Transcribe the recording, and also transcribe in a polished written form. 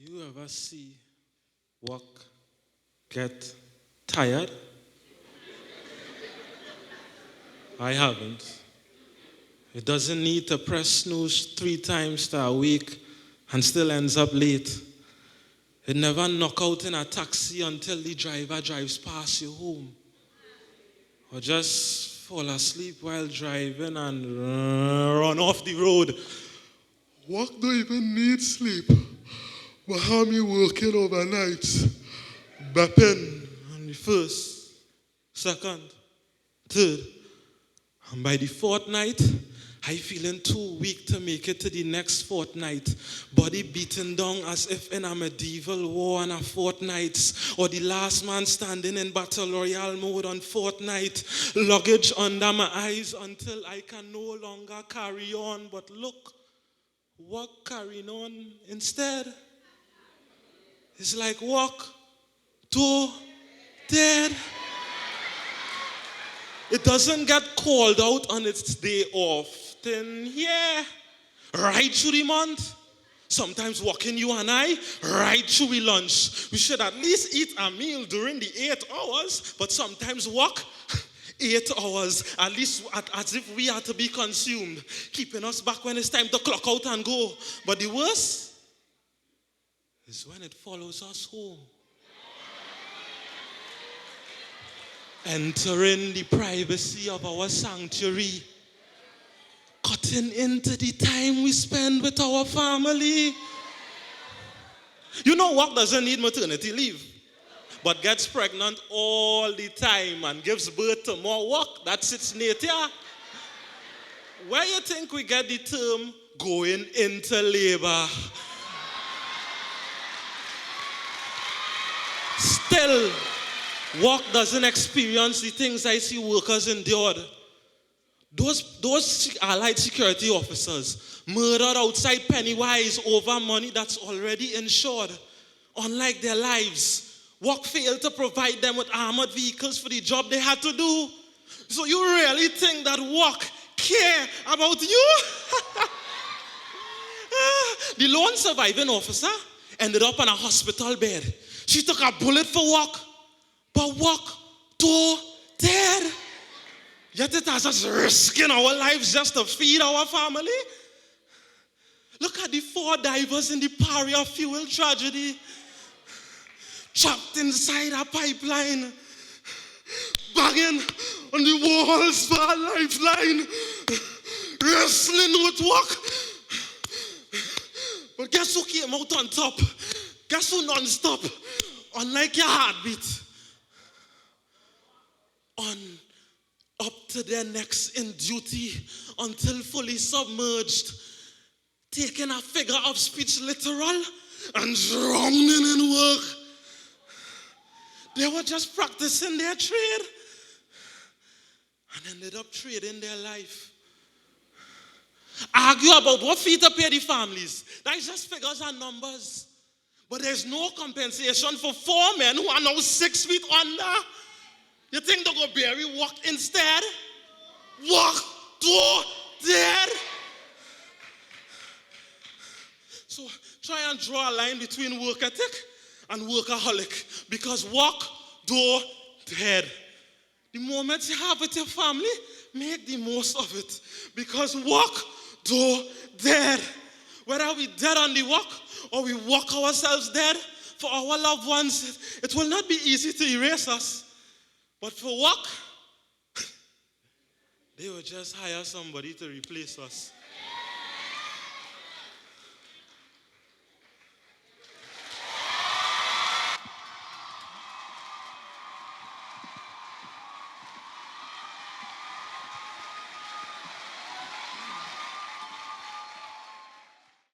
You ever see work get tired? I haven't. It doesn't need to press snooze 3 times to awake and still ends up late. It never knock out in a taxi until the driver drives past you home. Or just fall asleep while driving and run off the road. Work don't even need sleep. But how me working overnight? Bapping on the first, second, third. And by the fourth night, I feeling too weak to make it to the next fortnight. Body beaten down as if in a medieval war on a fortnight. Or the last man standing in battle royale mode on fortnight. Luggage under my eyes until I can no longer carry on. But look, what carrying on instead? It's like walk to dead. It doesn't get called out on its day off. Then, right through the month. Sometimes walking you and I, right through the lunch. We should at least eat a meal during the 8 hours, but sometimes walk 8 hours, at least as if we are to be consumed, keeping us back when it's time to clock out and go. But the worst is when it follows us home. Entering the privacy of our sanctuary, cutting into the time we spend with our family. You know, work doesn't need maternity leave, but gets pregnant all the time and gives birth to more work. That's its nature. Where you think we get the term going into labor? Still, work doesn't experience the things I see workers endured. Those allied security officers murdered outside Pennywise over money that's already insured. Unlike their lives, work failed to provide them with armored vehicles for the job they had to do. So you really think that work care about you? The lone surviving officer ended up on a hospital bed. She took a bullet for work, but work to dead. Yet it has us risking our lives just to feed our family. Look at the 4 divers in the Paria fuel tragedy. Trapped inside a pipeline. Banging on the walls for a lifeline. Wrestling with work. But guess who came out on top? Guess who non-stop? Unlike your heartbeat. Up to their necks in duty until fully submerged, taking a figure of speech literal and drowning in work. They were just practicing their trade and ended up trading their life. Argue about what fee to pay the families. That is just figures and numbers. But there's no compensation for 4 men who are now 6 feet under. You think they're going to bury work instead? Work to dead. So try and draw a line between work ethic and workaholic. Because work to dead. The moments you have with your family, make the most of it. Because work to dead. Whether we dead on the work or we work ourselves dead, for our loved ones, it will not be easy to erase us. But for work, they will just hire somebody to replace us.